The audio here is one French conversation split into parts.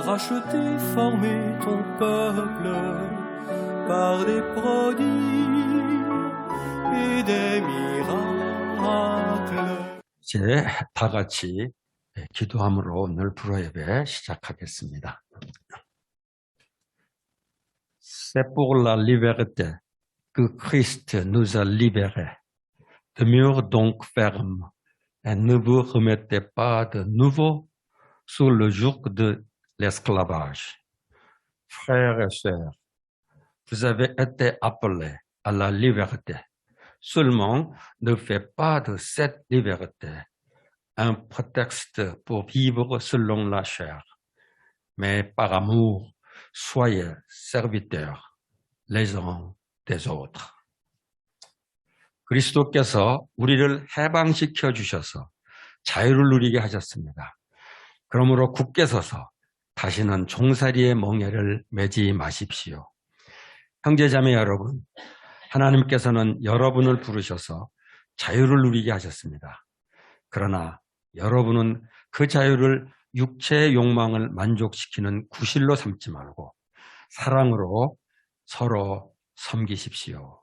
racheté, formé ton peuple par des prodiges et des miracles. 이제 다 같이 기도함으로 오늘 불어예배 시작하겠습니다. C'est pour la liberté que Christ nous a libérés. Demeurez donc ferme et ne vous remettez pas de nouveau sous le joug de l'esclavage. Frères et sœurs, vous avez été appelés à la liberté. Seulement, ne faites pas de cette liberté un prétexte pour vivre selon la chair. Mais par amour, soyez serviteurs les uns des autres. 그리스도께서 우리를 해방시켜 주셔서 자유를 누리게 하셨습니다. 그러므로 굳게 서서 다시는 종살이의 멍에를 매지 마십시오. 형제자매 여러분, 하나님께서는 여러분을 부르셔서 자유를 누리게 하셨습니다. 그러나 여러분은 그 자유를 육체의 욕망을 만족시키는 구실로 삼지 말고 사랑으로 서로 섬기십시오.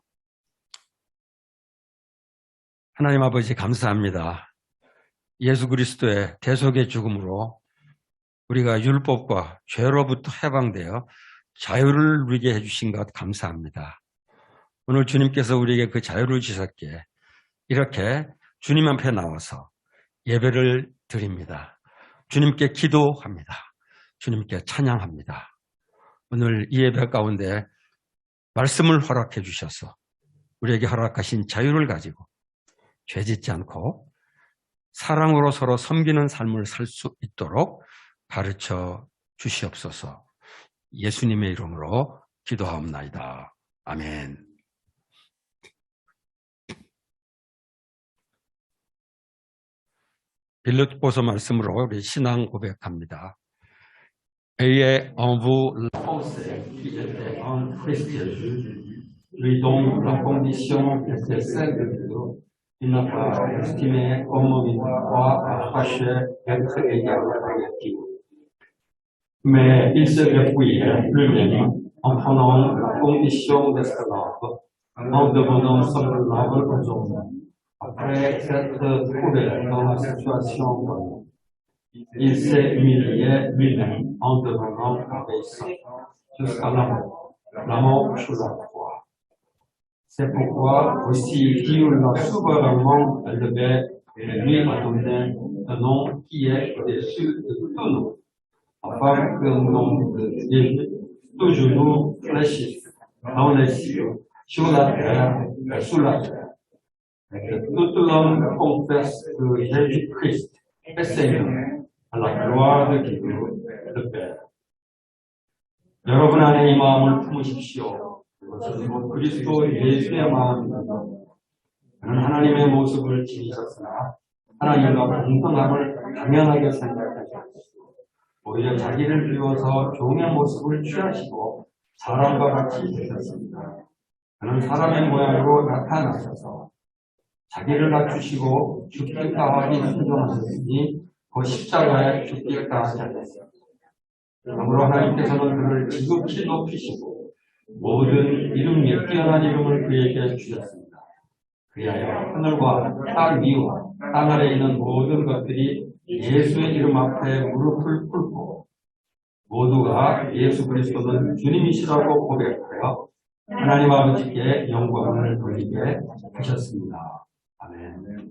하나님 아버지 감사합니다. 예수 그리스도의 대속의 죽음으로 우리가 율법과 죄로부터 해방되어 자유를 누리게 해주신 것 감사합니다. 오늘 주님께서 우리에게 그 자유를 주셨기에 이렇게 주님 앞에 나와서 예배를 드립니다. 주님께 기도합니다. 주님께 찬양합니다. 오늘 이 예배 가운데 말씀을 허락해 주셔서 우리에게 허락하신 자유를 가지고 죄짓지 않고 사랑으로 서로 섬기는 삶을 살 수 있도록 가르쳐 주시옵소서. 예수님의 이름으로 기도하옵나이다. 아멘. 빌립보서 말씀으로 우리 신앙 고백합니다. Ayez en vous la pensée qui était en Christ Jésus, lui dont la condition était celle de Dieu, il n'a pas estimé comme une proie à arracher être égal à Dieu. Mais il se dépouilla lui-même en prenant la condition d'esclave, en devenant semblable aux hommes. Après s'être trouvé dans la situation donnée, il s'est humilié lui-même en devenant obéissant jusqu'à la mort sur la croix. C'est pourquoi aussi Dieu l'a souverainement élevé et lui a donné un nom qui est au-dessus de tout nom, afin que le nom de Jésus toujours fléchisse dans les cieux, sur la terre et sous la terre. Et que tout l'homme confesse que Jésus-Christ est Seigneur, à la gloire de Dieu, le Père. 여러분 안에 이 마음을 품으십시오. 이것은 그리스도 예수의 마음입니다. 그는 하나님의 모습을 지니셨으나 하나님과 동등함을 당연하게 생각하셨고 오히려 자기를 비워서 종의 모습을 취하시고 사람과 같이 되셨습니다. 그는 사람의 모양으로 나타나셔서 자기를 낮추시고 죽기까지 순종하셨으니 그 십자가에 죽기까지 하셨습니다. 그러므로 하나님께서는 그를 지극히 높이시고 모든 이름 및 뛰어난 이름을 그에게 주셨습니다. 그리하여 하늘과 땅 위와 땅 아래에 있는 모든 것들이 예수의 이름 앞에 무릎을 꿇고 모두가 예수 그리스도는 주님이시라고 고백하여 하나님 아버지께 영광을 돌리게 하셨습니다. 아멘.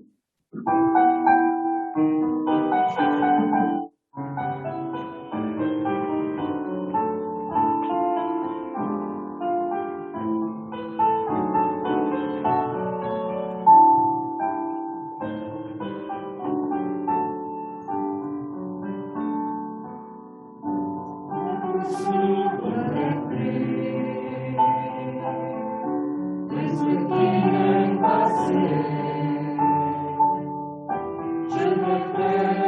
Je me fais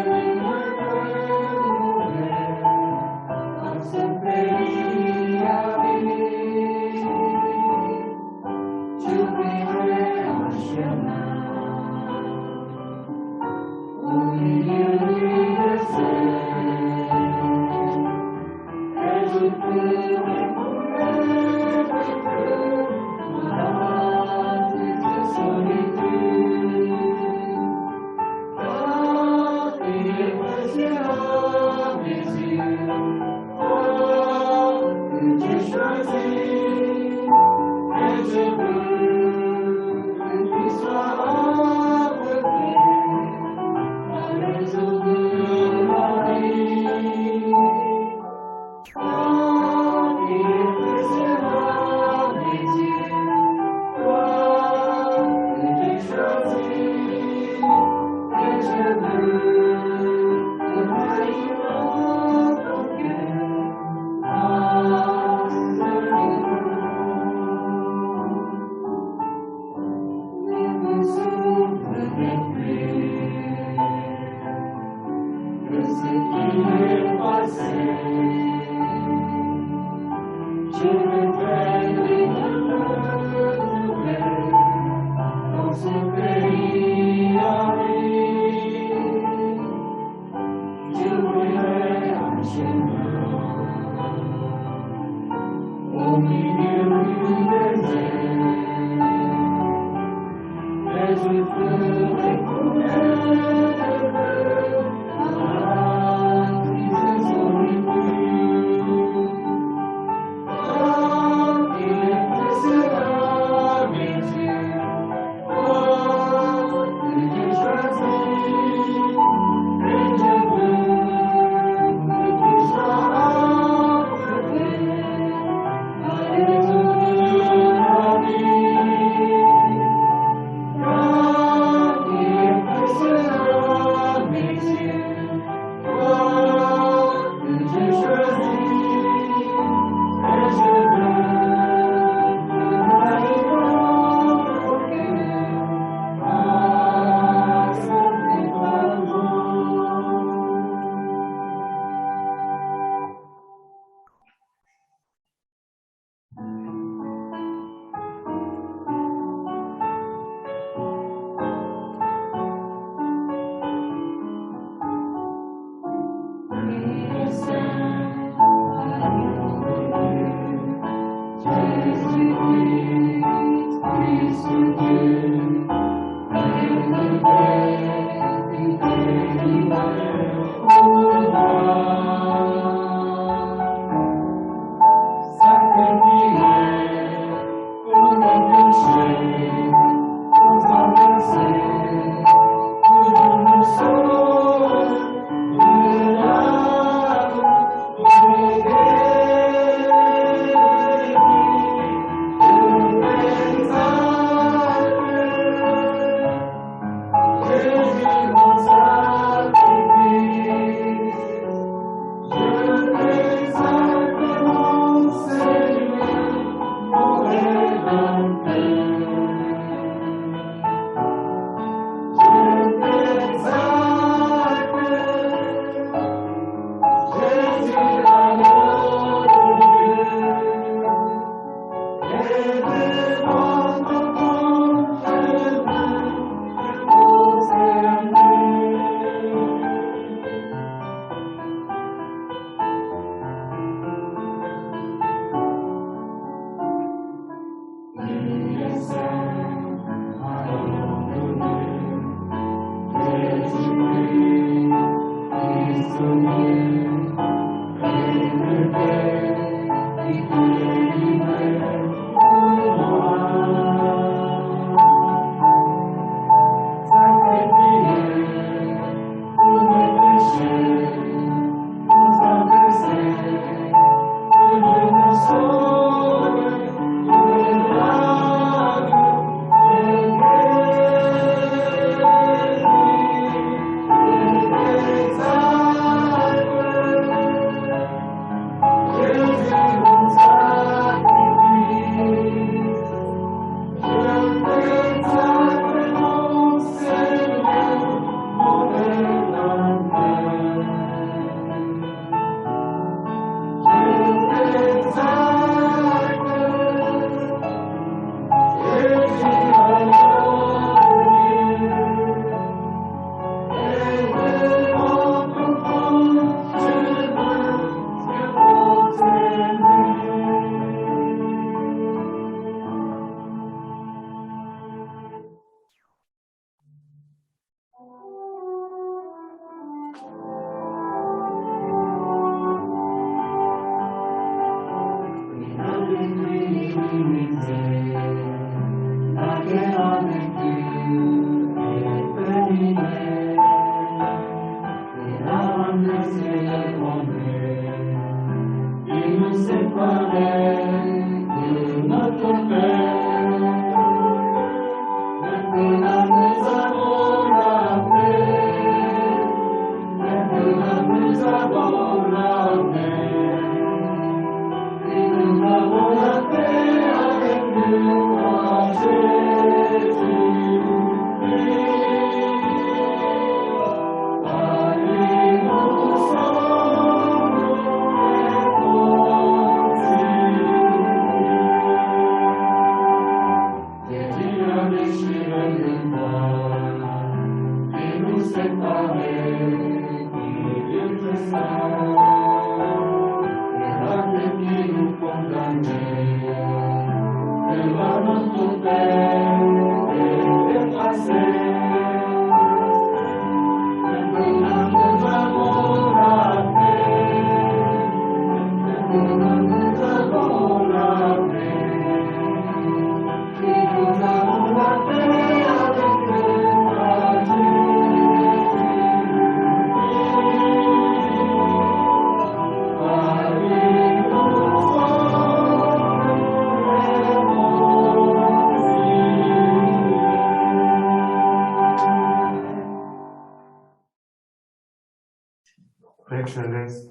Père céleste,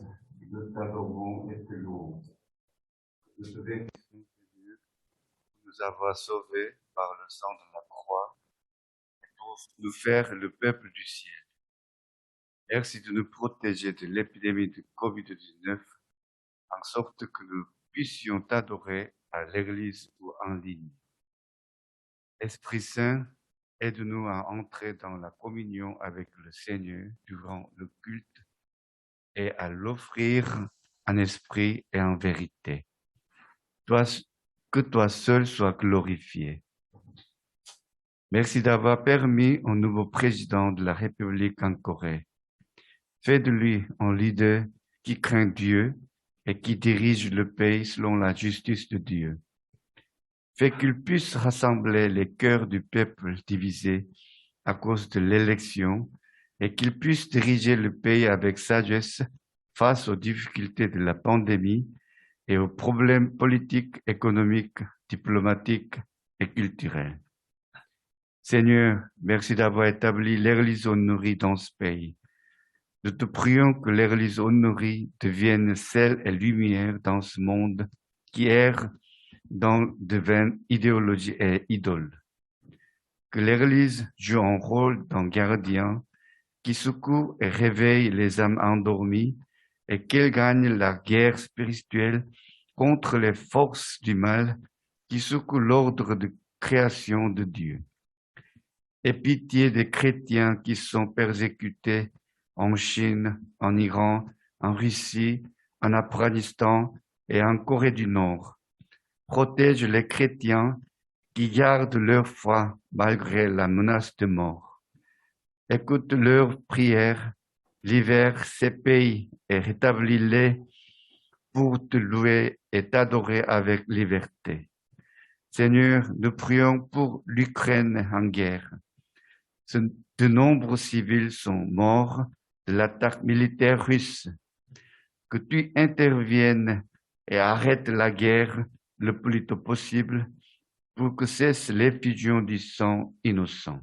nous t'adorons et te louons. Nous te bénissons, Dieu, pour nous avoir sauvés par le sang de la croix et pour nous faire le peuple du ciel. Merci de nous protéger de l'épidémie de Covid-19, en sorte que nous puissions t'adorer à l'église ou en ligne. Esprit Saint, aide-nous à entrer dans la communion avec le Seigneur durant le culte et à l'offrir en esprit et en vérité. Que toi seul sois glorifié. Merci d'avoir permis au nouveau président de la République en Corée. Fais de lui un leader qui craint Dieu et qui dirige le pays selon la justice de Dieu. Fais qu'il puisse rassembler les cœurs du peuple divisé à cause de l'élection et qu'il puisse diriger le pays avec sagesse face aux difficultés de la pandémie et aux problèmes politiques, économiques, diplomatiques et culturels. Seigneur, merci d'avoir établi l'Église honorée dans ce pays. Nous te prions que l'Église honorée devienne sel et lumière dans ce monde qui erre dans de vaines idéologies et idoles. Que l'Église joue un rôle d'un gardien qui secoue et réveille les âmes endormies et qu'elle gagne la guerre spirituelle contre les forces du mal qui secouent l'ordre de création de Dieu. Aie pitié des chrétiens qui sont persécutés en Chine, en Iran, en Russie, en Afghanistan et en Corée du Nord. Protège les chrétiens qui gardent leur foi malgré la menace de mort. Écoute leurs prières, libère ces pays et rétablis-les pour te louer et t'adorer avec liberté. Seigneur, nous prions pour l'Ukraine en guerre. De nombreux civils sont morts de l'attaque militaire russe. Que tu interviennes et arrêtes la guerre le plus tôt possible pour que cesse l'effusion du sang innocent.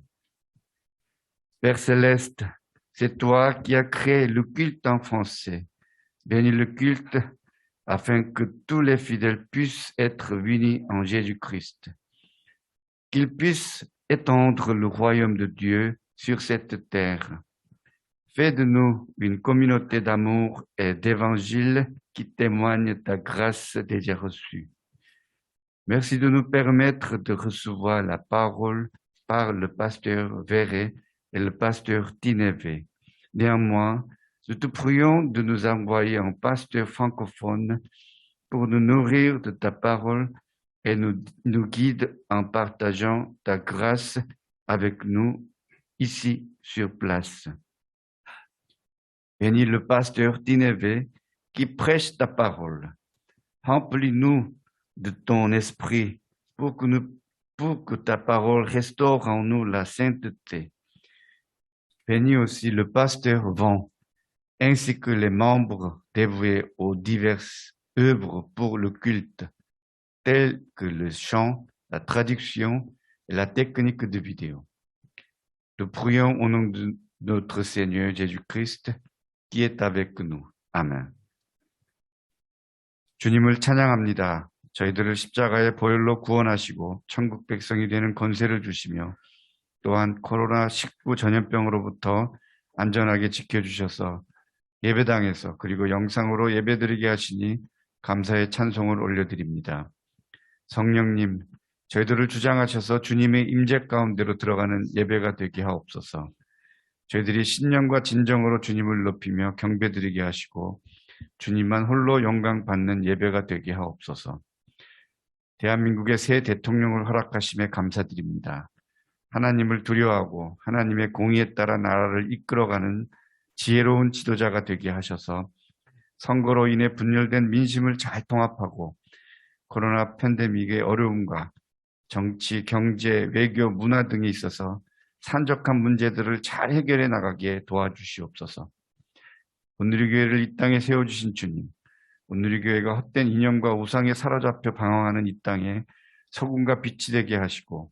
Père céleste, c'est toi qui as créé le culte en français. Bénis le culte afin que tous les fidèles puissent être unis en Jésus-Christ. Qu'ils puissent étendre le royaume de Dieu sur cette terre. Fais de nous une communauté d'amour et d'évangile qui témoigne de ta grâce déjà reçue. Merci de nous permettre de recevoir la parole par le pasteur Verret et le pasteur Tinevé. Néanmoins, nous te prions de nous envoyer un pasteur francophone pour nous nourrir de ta parole et nous guide en partageant ta grâce avec nous ici sur place. Bénis le pasteur Tinevé qui prêche ta parole. Remplis-nous de ton esprit pour que ta parole restaure en nous la sainteté. Bénis aussi le pasteur Van, ainsi que les membres dévoués aux diverses œuvres pour le culte, telles que le chant, la traduction et la technique de vidéo. Nous prions au nom de notre Seigneur Jésus-Christ, qui est avec nous. 아멘. 주님을 찬양합니다. 저희들을 십자가의 보혈로 구원하시고 천국 백성이 되는 권세를 주시며 또한 코로나19 전염병으로부터 안전하게 지켜주셔서 예배당에서 그리고 영상으로 예배드리게 하시니 감사의 찬송을 올려드립니다. 성령님, 저희들을 주장하셔서 주님의 임재 가운데로 들어가는 예배가 되게 하옵소서. 저희들이 신령과 진정으로 주님을 높이며 경배드리게 하시고 주님만 홀로 영광 받는 예배가 되게 하옵소서. 대한민국의 새 대통령을 허락하심에 감사드립니다. 하나님을 두려워하고 하나님의 공의에 따라 나라를 이끌어가는 지혜로운 지도자가 되게 하셔서 선거로 인해 분열된 민심을 잘 통합하고 코로나 팬데믹의 어려움과 정치, 경제, 외교, 문화 등에 있어서 산적한 문제들을 잘 해결해 나가기에 도와주시옵소서. 온누리교회를 이 땅에 세워주신 주님, 온누리교회가 헛된 이념과 우상에 사로잡혀 방황하는 이 땅에 소금과 빛이 되게 하시고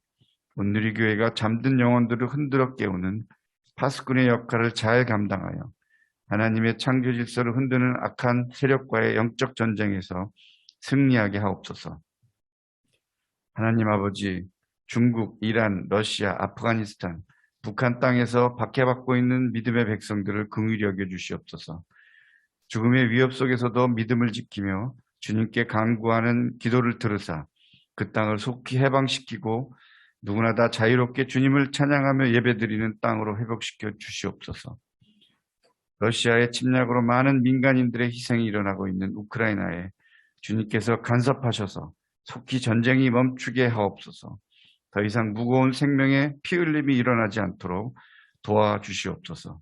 온누리교회가 잠든 영혼들을 흔들어 깨우는 파수꾼의 역할을 잘 감당하여 하나님의 창조 질서를 흔드는 악한 세력과의 영적 전쟁에서 승리하게 하옵소서. 하나님 아버지, 중국, 이란, 러시아, 아프가니스탄, 북한 땅에서 박해받고 있는 믿음의 백성들을 긍휼히 여겨 주시옵소서. 죽음의 위협 속에서도 믿음을 지키며 주님께 간구하는 기도를 들으사 그 땅을 속히 해방시키고 누구나 다 자유롭게 주님을 찬양하며 예배드리는 땅으로 회복시켜 주시옵소서. 러시아의 침략으로 많은 민간인들의 희생이 일어나고 있는 우크라이나에 주님께서 간섭하셔서 속히 전쟁이 멈추게 하옵소서. 더 이상 무거운 생명의 피 흘림이 일어나지 않도록 도와주시옵소서.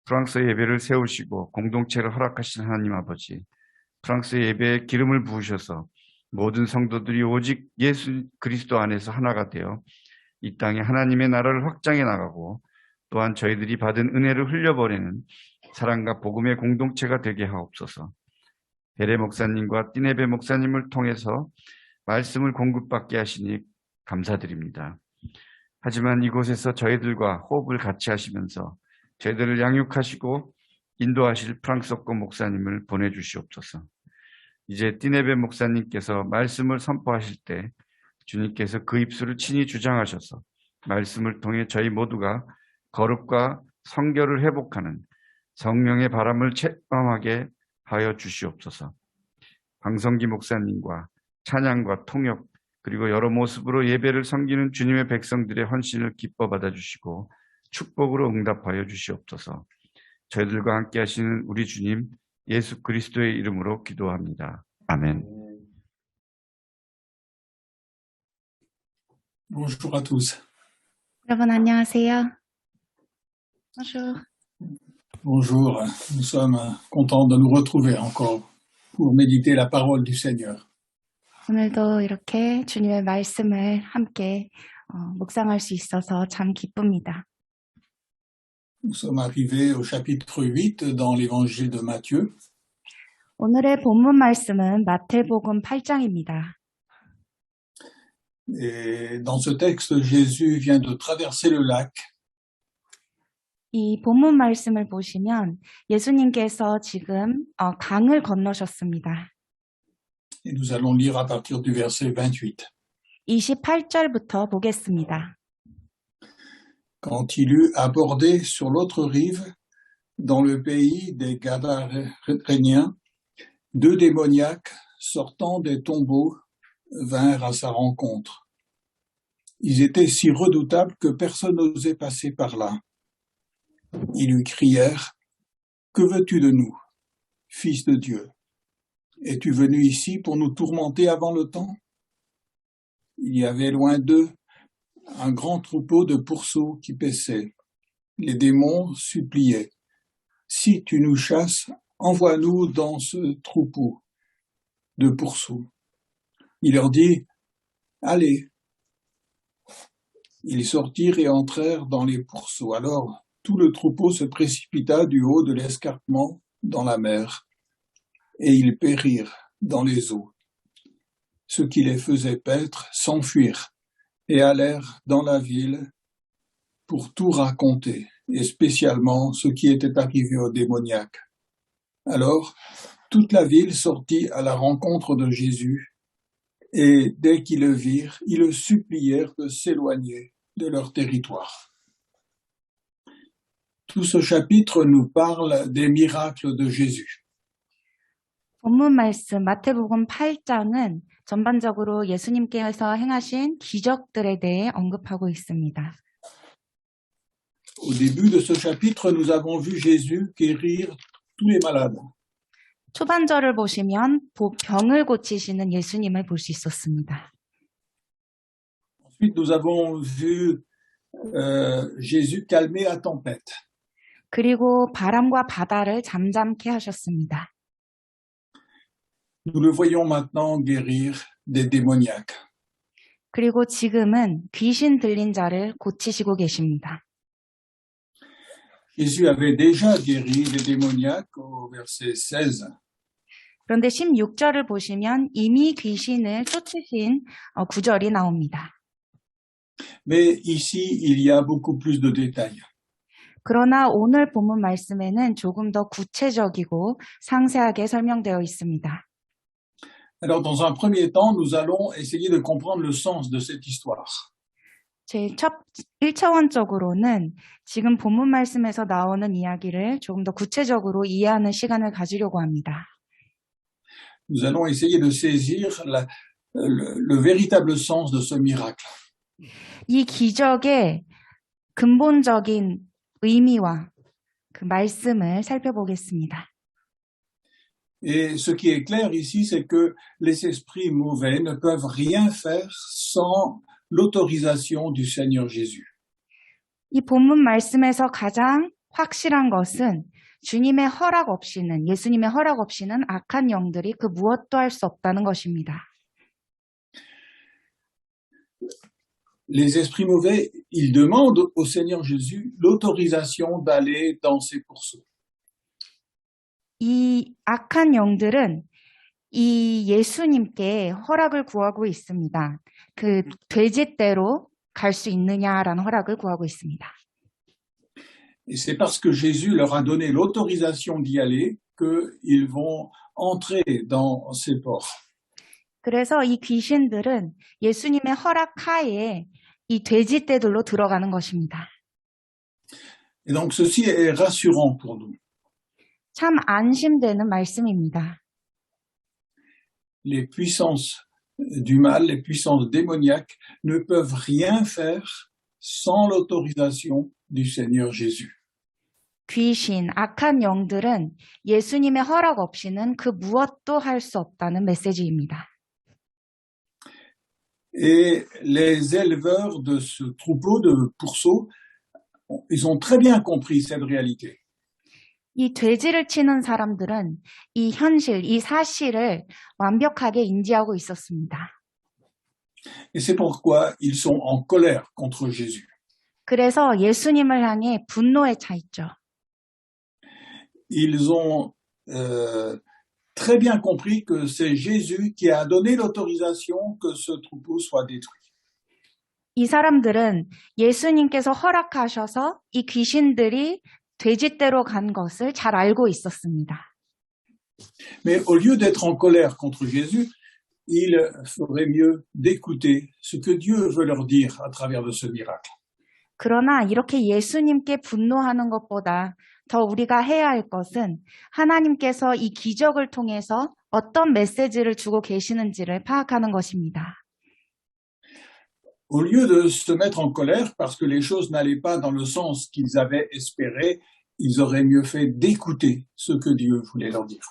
프랑스 예배를 세우시고 공동체를 허락하신 하나님 아버지, 프랑스 예배에 기름을 부으셔서 모든 성도들이 오직 예수 그리스도 안에서 하나가 되어 이 땅에 하나님의 나라를 확장해 나가고 또한 저희들이 받은 은혜를 흘려버리는 사랑과 복음의 공동체가 되게 하옵소서. 베레 목사님과 띠네베 목사님을 통해서 말씀을 공급받게 하시니 감사드립니다. 하지만 이곳에서 저희들과 호흡을 같이 하시면서 저희들을 양육하시고 인도하실 프랑스어권 목사님을 보내주시옵소서. 이제 띠네베 목사님께서 말씀을 선포하실 때 주님께서 그 입술을 친히 주장하셔서 말씀을 통해 저희 모두가 거룩과 성결을 회복하는 성령의 바람을 체험하게 하여 주시옵소서. 방성기 목사님과 찬양과 통역 그리고 여러 모습으로 예배를 섬기는 주님의 백성들의 헌신을 기뻐 받아주시고 축복으로 응답하여 주시옵소서. 저희들과 함께 하시는 우리 주님 예수 그리스도의 이름으로 기도합니다. 아멘. Bonjour à tous. 여러분 안녕하세요. Bonjour. Bonjour. Nous sommes contents de nous retrouver encore pour méditer la parole du Seigneur. 오늘도 이렇게 주님의 말씀을 함께 묵상할 수 있어서 참 기쁩니다. Nous sommes arrivés au chapitre 8 dans l'évangile de Matthieu. 오늘의 본문 말씀은 마태복음 8장입니다. Et dans ce texte, Jésus vient de traverser le lac. 이 본문 말씀을 보시면 예수님께서 지금 강을 건너셨습니다. Et nous allons lire à partir du verset 28. 28절부터 보겠습니다. Quand il eut abordé sur l'autre rive, dans le pays des Gadaréniens, 2 démoniaques sortant des tombeaux vinrent à sa rencontre. Ils étaient si redoutables que personne n'osait passer par là. Ils lui crièrent, « Que veux-tu de nous, Fils de Dieu? Es-tu venu ici pour nous tourmenter avant le temps ?» Il y avait loin d'eux un grand troupeau de pourceaux qui paissaient. Les démons suppliaient, « Si tu nous chasses, envoie-nous dans ce troupeau de pourceaux. » Il leur dit, « Allez. » Ils sortirent et entrèrent dans les pourceaux. Alors tout le troupeau se précipita du haut de l'escarpement dans la mer, et ils périrent dans les eaux. Ceux qui les faisaient paître s'enfuirent et allèrent dans la ville pour tout raconter, et spécialement ce qui était arrivé aux démoniaques. Alors toute la ville sortit à la rencontre de Jésus, et dès qu'ils le virent, ils le supplièrent de s'éloigner de leur territoire. Tout ce chapitre nous parle des miracles de Jésus. 본문 말씀 마태복음 8장은 전반적으로 예수님께서 행하신 기적들에 대해 언급하고 있습니다. Au début de ce chapitre, nous avons vu Jésus guérir tous les malades. 초반절을 보시면 병을 고치시는 예수님을 볼 수 있었습니다. Ensuite, nous avons vu Jésus calmer la tempête. 그리고 바람과 바다를 잠잠케 하셨습니다. Nous le voyons maintenant guérir des démoniaques. 그리고 지금은 귀신 들린 자를 고치시고 계십니다. Jésus avait déjà guéri les démoniaques au verset 16. 그런데 16절을 보시면 이미 귀신을 쫓으신 구절이 나옵니다. Mais ici, il y a beaucoup plus de détails. 그러나 오늘 본문 말씀에는 조금 더 구체적이고 상세하게 설명되어 있습니다. Alors, dans un premier temps, nous allons essayer de comprendre le sens de cette histoire. 제 1차원적으로는 지금 본문 말씀에서 나오는 이야기를 조금 더 구체적으로 이해하는 시간을 가지려고 합니다. Nous allons essayer de saisir le véritable sens de ce miracle. 이 기적의 근본적인 의미와 그 말씀을 살펴보겠습니다. Et ce qui est clair ici, c'est que les esprits mauvais ne peuvent rien faire sans l'autorisation du Seigneur Jésus. 이 본문 말씀에서 가장 확실한 것은 주님의 허락 없이는, 예수님의 허락 없이는 악한 영들이 그 무엇도 할 수 없다는 것입니다. Les esprits mauvais, ils demandent au Seigneur Jésus l'autorisation d'aller dans ces pourceaux. 이 악한 영들은 이 예수님께 허락을 구하고 있습니다. 그 돼지떼로 갈 수 있느냐라는 허락을 구하고 있습니다. Et c'est parce que Jésus leur a donné l'autorisation d'y aller qu'ils vont entrer dans ces ports. 그래서 이 귀신들은 예수님의 허락하에 이 돼지떼들로 들어가는 것입니다. Et donc ceci est rassurant pour nous. 참 안심되는 말씀입니다. Les puissances du mal, les puissances démoniaques ne peuvent rien faire sans l'autorisation du Seigneur Jésus. 귀신, 악한 영들은 예수님의 허락 없이는 그 무엇도 할 수 없다는 메시지입니다. Et les éleveurs de ce troupeau de pourceaux, ils ont très bien compris cette réalité. 이 돼지를 치는 사람들은 이 현실, 이 사실을 완벽하게 인지하고 있었습니다. Et c'est pourquoi ils sont en colère contre Jésus. 그래서 예수님을 향해 분노에 차 있죠. Ils ont très bien compris que c'est Jésus qui a donné l'autorisation que ce troupeau soit détruit. 이 사람들은 예수님께서 허락하셔서 이 귀신들이 돼지떼로 간 것을 잘 알고 있었습니다. Mais au lieu d'être en colère contre Jésus, il ferait mieux d'écouter ce que Dieu veut leur dire à travers de ce miracle. 그러나 이렇게 예수님께 분노하는 것보다 더 우리가 해야 할 것은 하나님께서 이 기적을 통해서 어떤 메시지를 주고 계시는지를 파악하는 것입니다. Au lieu de se mettre en colère parce que les choses n'allaient pas dans le sens qu'ils avaient espéré, ils auraient mieux fait d'écouter ce que Dieu voulait leur dire.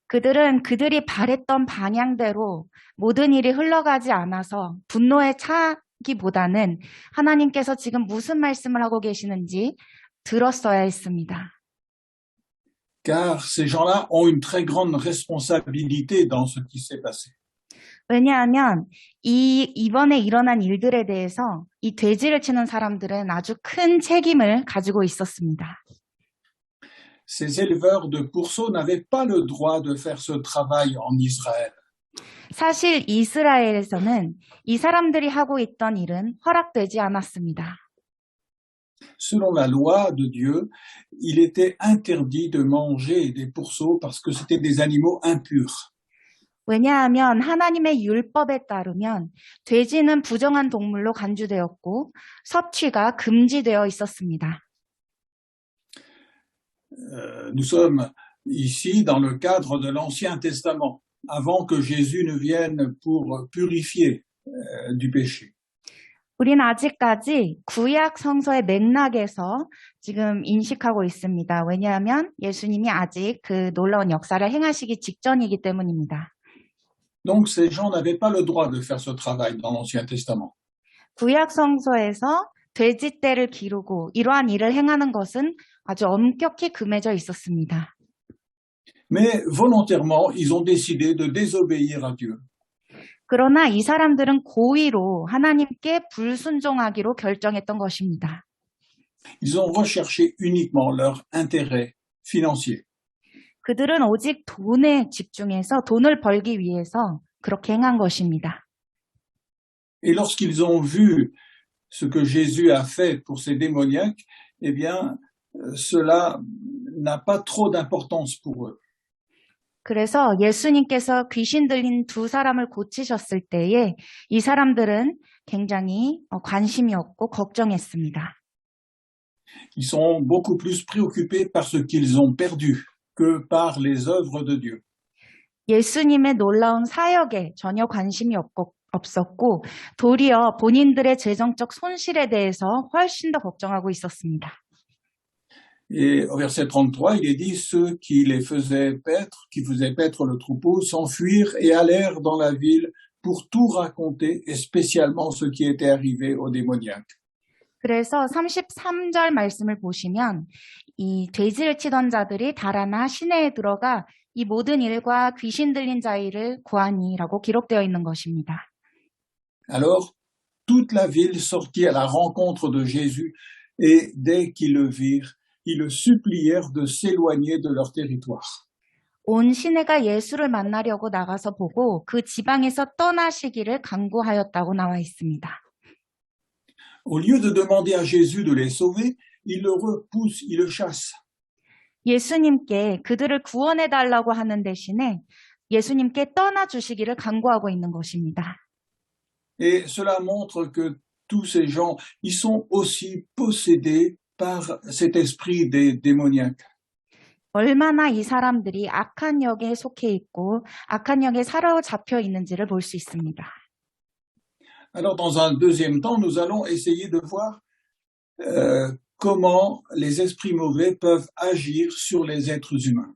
그들은 그들이 바랬던 방향대로 모든 일이 흘러가지 않아서 분노에 차기보다는 하나님께서 지금 무슨 말씀을 하고 계시는지 들었어야 했습니다. Car ces gens-là ont une très grande responsabilité dans ce qui s'est passé. 왜냐하면 이번에 일어난 일들에 대해서 이 돼지를 치는 사람들은 아주 큰 책임을 가지고 있었습니다. Ces éleveurs de pourceaux n'avaient pas le droit de faire ce travail en Israël. 사실 이스라엘에서는 이 사람들이 하고 있던 일은 허락되지 않았습니다. Selon la loi de Dieu, il était interdit de manger des pourceaux parce que c'était des animaux impurs. 왜냐하면 하나님의 율법에 따르면 돼지는 부정한 동물로 간주되었고 섭취가 금지되어 있었습니다. Nous sommes ici dans le cadre de l'Ancien Testament, avant que Jésus ne vienne pour purifier du péché. 우리는 아직까지 구약 성서의 맥락에서 지금 인식하고 있습니다. 왜냐하면 예수님이 아직 그 놀라운 역사를 행하시기 직전이기 때문입니다. Donc ces gens n'avaient pas le droit de faire ce travail dans l'Ancien Testament. 구약 성서에서 돼지떼를 기르고 이러한 일을 행하는 것은 아주 엄격히 금해져 있었습니다. Mais volontairement, ils ont décidé de désobéir à Dieu. 그러나 이 사람들은 고의로 하나님께 불순종하기로 결정했던 것입니다. Ils ont recherché uniquement leur intérêt financier. 그들은 오직 돈에 집중해서 돈을 벌기 위해서 그렇게 행한 것입니다. Et lorsqu'ils ont vu ce que Jésus a fait pour ces démoniaques, eh bien, cela n'a pas trop d'importance pour eux. 그래서 예수님께서 귀신 들린 두 사람을 고치셨을 때에 이 사람들은 굉장히 관심이 없고 걱정했습니다. Ils sont beaucoup plus préoccupés par ce qu'ils ont perdu que par les œuvres de Dieu. 예수님의 놀라운 사역에 전혀 관심이 없었고 도리어 본인들의 재정적 손실에 대해서 훨씬 더 걱정하고 있었습니다. Et au verset 33, il est dit, ceux qui faisaient paître le troupeau, s'enfuirent et allèrent dans la ville pour tout raconter, et spécialement ce qui était arrivé aux démoniaques. 그래서 33절 말씀을 보시면 이 돼지를 치던 자들이 달아나 시내에 들어가 이 모든 일과 귀신 들린 자를 구하니라고 기록되어 있는 것입니다. Alors, toute la ville sortit à la rencontre de Jésus, et dès qu'ils le virent, ils le supplièrent de s'éloigner de leur territoire. 온 시내가 예수를 만나려고 나가서 보고 그 지방에서 떠나시기를 간구하였다고 나와 있습니다. Au lieu de demander à Jésus de les sauver, ils le repoussent, ils le chassent. 예수님께 그들을 구원해달라고 하는 대신에 예수님께 떠나주시기를 간구하고 있는 것입니다. Et cela montre que tous ces gens, ils sont aussi possédés par cet esprit des démoniaques. 얼마나 이 사람들이 악한 영에 속해 있고 악한 영에 사로잡혀 있는지를 볼 수 있습니다. Alors, dans un deuxième temps, nous allons essayer de voir comment les esprits mauvais peuvent agir sur les êtres humains.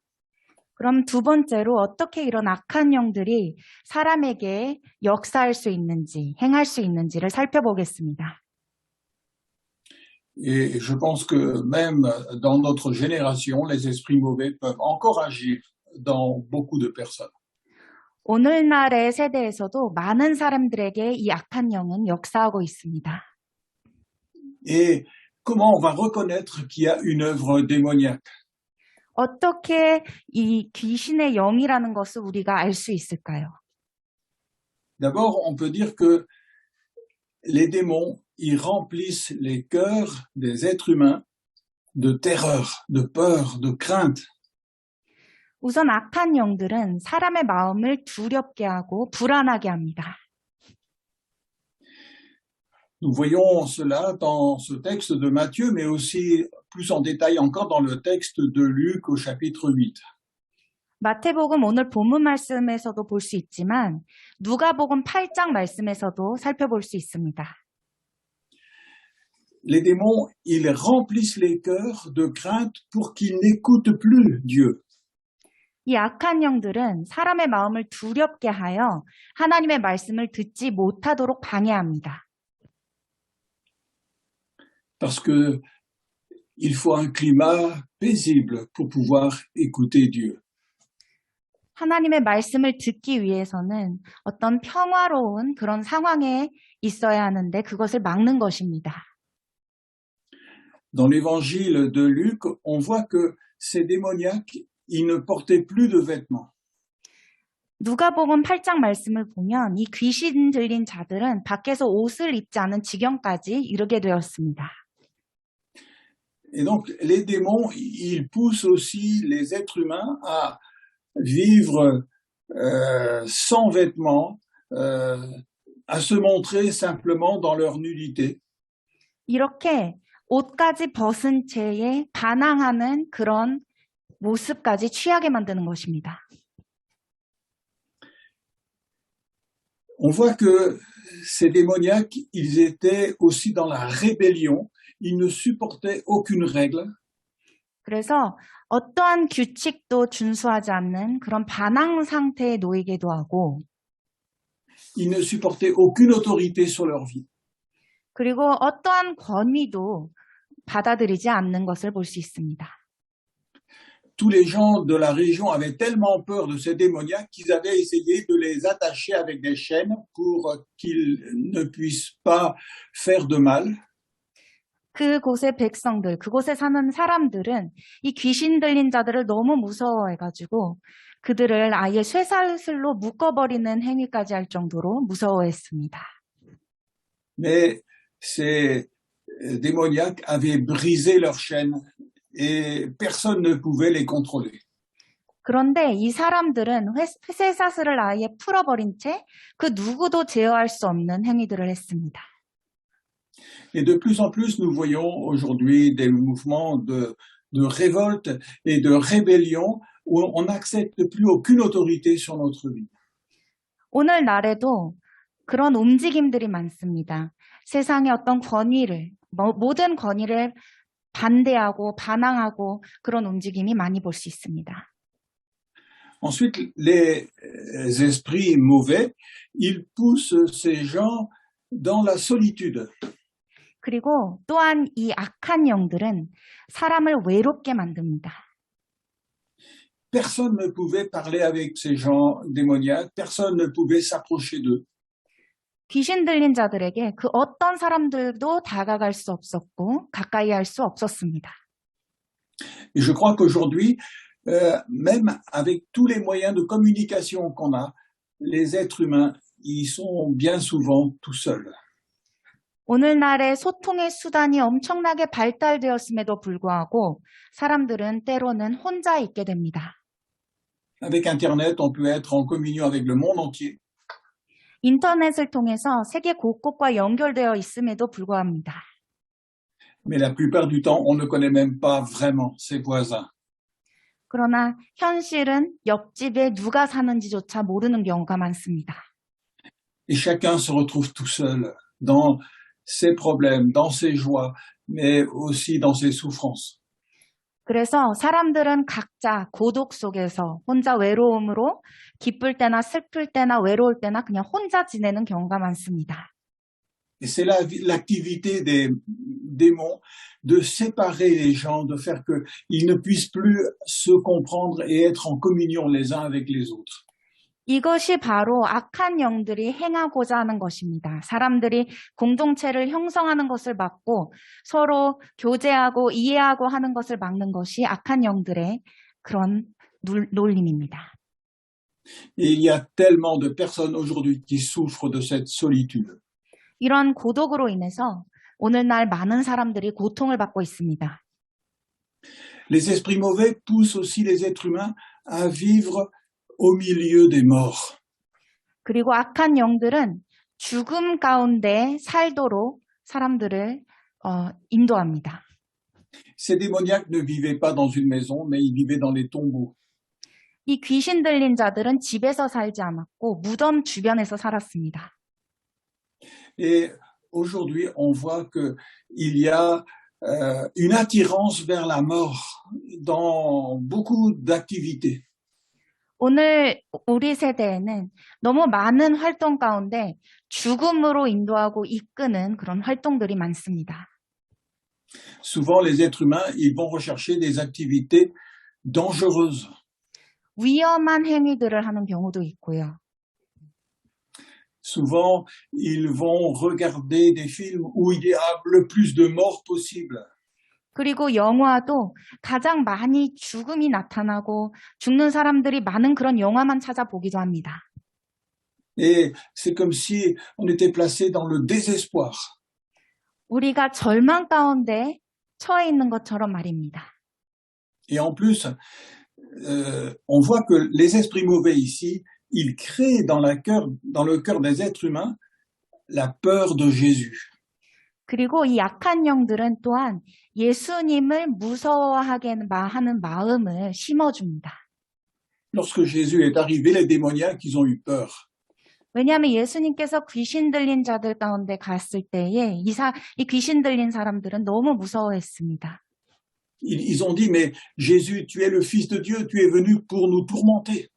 그럼 두 번째로 어떻게 이런 악한 영들이 사람에게 역사할 수 있는지, 행할 수 있는지를 살펴보겠습니다. Et je pense que même dans notre génération, les esprits mauvais peuvent encore agir dans beaucoup de personnes. 오늘날의 세대에서도 많은 사람들에게 이 악한 영은 역사하고 있습니다. Et comment on va reconnaître qu'il y a une œuvre démoniaque? 어떻게 이 귀신의 영이라는 것을 우리가 알 수 있을까요? D'abord, on peut dire que les démons, ils remplissent les cœurs des êtres humains de terreur, de peur, de crainte. 우선 악한 영들은 사람의 마음을 두렵게 하고 불안하게 합니다. Nous voyons cela dans ce texte de Matthieu, mais aussi plus en détail encore dans le texte de Luc au chapitre 8. 마태복음 오늘 본문 말씀에서도 볼 수 있지만 누가복음 8장 말씀에서도 살펴볼 수 있습니다. Les démons, ils remplissent les cœurs de crainte pour qu'ils n'écoutent plus Dieu. 이 악한 영들은 사람의 마음을 두렵게 하여 하나님의 말씀을 듣지 못하도록 방해합니다. Parce que il faut un climat paisible pour pouvoir écouter Dieu. 하나님의 말씀을 듣기 위해서는 어떤 평화로운 그런 상황에 있어야 하는데 그것을 막는 것입니다. Dans l'évangile de Luc, on voit que ces démoniaques, ils ne portaient plus de vêtements. 누가복음 8장 말씀을 보면 이 귀신 들린 자들은 밖에서 옷을 입지 않은 지경까지 이르게 되었습니다. Et donc, les démons, ils poussent aussi les êtres humains à vivre sans vêtements, à se montrer simplement dans leur nudité. 이렇게 옷까지 벗은 채에 반항하는 그런 모습까지 취하게 만드는 것입니다. On voit que ces démoniaques, ils étaient aussi dans la rébellion, ils ne supportaient aucune règle, 그래서 어떠한 규칙도 준수하지 않는 그런 반항 상태에 놓이기도 하고, ils ne supportaient aucune autorité sur leur vie. 그리고 어떠한 권위도 받아들이지 않는 것을 볼 수 있습니다. Tous les gens de la région avaient tellement peur de ces démoniaques qu'ils avaient essayé de les attacher avec des chaînes pour qu'ils ne puissent pas faire de mal. 그곳의 백성들, 그곳에 사는 사람들은 이 귀신 들린 자들을 너무 무서워해가지고 그들을 아예 쇠사슬로 묶어버리는 행위까지 할 정도로 무서워했습니다. Mais ces démoniaques avaient brisé leurs chaînes et personne ne pouvait les contrôler. 그런데 이 사람들은 쇠사슬을 아예 풀어버린 채 그 누구도 제어할 수 없는 행위들을 했습니다. Et de plus en plus, nous voyons aujourd'hui des mouvements de révolte et de rébellion où on n'accepte plus aucune autorité sur notre vie. 오늘날에도 그런 움직임들이 많습니다. 세상의 어떤 권위를, 모든 권위를 반대하고 반항하고 그런 움직임이 많이 볼 수 있습니다. Ensuite, les esprits mauvais, ils poussent ces gens dans la solitude. 그리고 또한 이 악한 영들은 사람을 외롭게 만듭니다. Personne ne pouvait parler avec ces gens démoniaques, personne ne pouvait s'approcher d'eux. 귀신 들린 자들에게 그 어떤 사람들도 다가갈 수 없었고 가까이 할 수 없었습니다. Et je crois qu'aujourd'hui, même avec tous les moyens de communication qu'on a, les êtres humains, ils sont bien souvent tout seuls. 오늘날의 소통의 수단이 엄청나게 발달되었음에도 불구하고 사람들은 때로는 혼자 있게 됩니다. Avec Internet, on peut être en communion avec le monde entier. 인터넷을 통해서 세계 곳곳과 연결되어 있음에도 불구합니다. Mais la plupart du temps, on ne connaît même pas vraiment ses voisins. 그러나 현실은 옆집에 누가 사는지조차 모르는 경우가 많습니다. Et chacun se retrouve tout seul dans ses problèmes, dans ses joies, mais aussi dans ses souffrances. 그래서 사람들은 각자 고독 속에서 혼자 외로움으로 기쁠 때나 슬플 때나 외로울 때나 그냥 혼자 지내는 경우가 많습니다. Et c'est l'activité des démons de séparer les gens, de faire qu'ils ne puissent plus se comprendre et être en communion les uns avec les autres. 이것이 바로 악한 영들이 행하고자 하는 것입니다. 사람들이 공동체를 형성하는 것을 막고 서로 교제하고 이해하고 하는 것을 막는 것이 악한 영들의 그런 놀림입니다. Et il y a tellement de personnes aujourd'hui qui souffrent de cette solitude. 이런 고독으로 인해서 오늘날 많은 사람들이 고통을 받고 있습니다. Les esprits mauvais poussent aussi les êtres humains à vivre au milieu des morts. 그리고 악한 영들은 죽음 가운데 살도록 사람들을 인도합니다. Ces démoniaques ne vivaient pas dans une maison, mais ils vivaient dans les tombeaux. 이 귀신 들린 자들은 집에서 살지 않았고 무덤 주변에서 살았습니다. Et aujourd'hui, on voit qu'il y a une attirance vers la mort dans beaucoup d'activités. 오늘 우리 세대에는 너무 많은 활동 가운데 죽음으로 인도하고 이끄는 그런 활동들이 많습니다. Souvent, les êtres humains, ils vont rechercher des activités dangereuses. 위험한 행위들을 하는 경우도 있고요. Souvent, ils vont regarder des films où il y a le plus de morts possible. 그리고 영화도 가장 많이 죽음이 나타나고 죽는 사람들이 많은 그런 영화만 찾아보기도 합니다. Et c'est comme si on était placé dans le désespoir. 우리가 절망 가운데 처해 있는 것처럼 말입니다. Et en plus, on voit que les esprits mauvais ici, ils créent dans le cœur des êtres humains la peur de Jésus. 그리고 이 약한 영들은 또한 예수님을 무서워하게 하는 마음을 심어줍니다. Lorsque Jésus est arrivé, les démoniaques, ils ont eu peur. 왜냐하면 예수님께서 귀신 들린 자들 가운데 갔을 때에 이 귀신 들린 사람들은 너무 무서워했습니다. Ils ont dit, mais Jésus, tu es le Fils de Dieu, tu es venu pour nous tourmenter.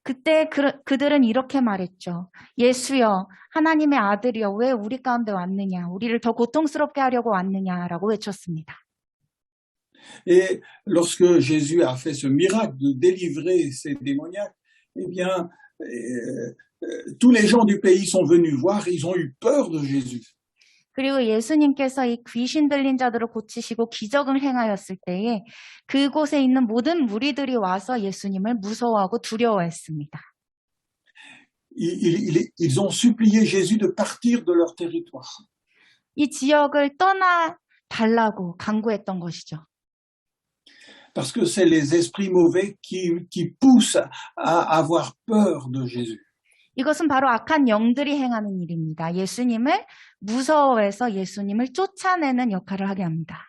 그때 그들은 이렇게 말했죠. 예수여, 하나님의 아들이여, 왜 우리 가운데 왔느냐? 우리를 더 고통스럽게 하려고 왔느냐라고 외쳤습니다. Et lorsque Jésus a fait ce miracle de délivrer ces démoniaques, eh bien, tous les gens du pays sont venus voir, ils ont eu peur de Jésus. 그리고 예수님께서 이 귀신 들린 자들을 고치시고 기적을 행하였을 때에 그곳에 있는 모든 무리들이 와서 예수님을 무서워하고 두려워했습니다. Ils ont supplié Jésus de partir de leur territoire. 이 지역을 떠나 달라고 간구했던 것이죠. Parce que c'est les esprits mauvais qui poussent à avoir peur de Jésus. 이것은 바로 악한 영들이 행하는 일입니다. 예수님을 무서워해서 예수님을 쫓아내는 역할을 하게 합니다.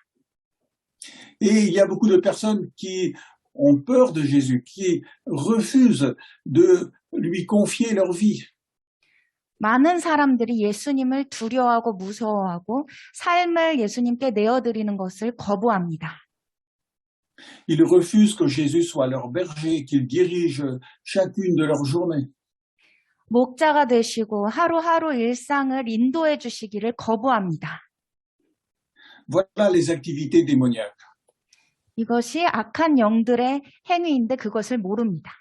Et il y a beaucoup de personnes qui ont peur de Jésus, qui refusent de lui confier leur vie. 많은 사람들이 예수님을 두려워하고 무서워하고 삶을 예수님께 내어드리는 것을 거부합니다. Ils refusent que Jésus soit leur berger, qu'il dirige chacune de leurs journées. 목자가 되시고 하루하루 일상을 인도해 주시기를 거부합니다. Voilà les activités démoniaques. 이것이 악한 영들의 행위인데 그것을 모릅니다.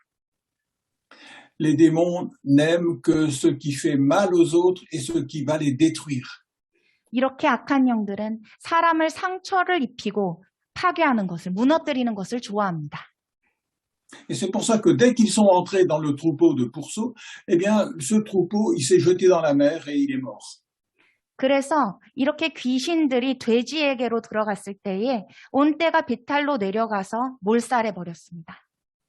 Les démons n'aiment que ce qui fait mal aux autres et ce qui va les détruire. 이렇게 악한 영들은 사람을 상처를 입히고 파괴하는 것을, 무너뜨리는 것을 좋아합니다. Et c'est pour ça que dès qu'ils sont entrés dans le troupeau de pourceaux, eh bien, ce troupeau, il s'est jeté dans la mer et il est mort. 그래서 이렇게 귀신들이 돼지에게로 들어갔을 때에 온떼가 비탈로 내려가서 몰살해 버렸습니다.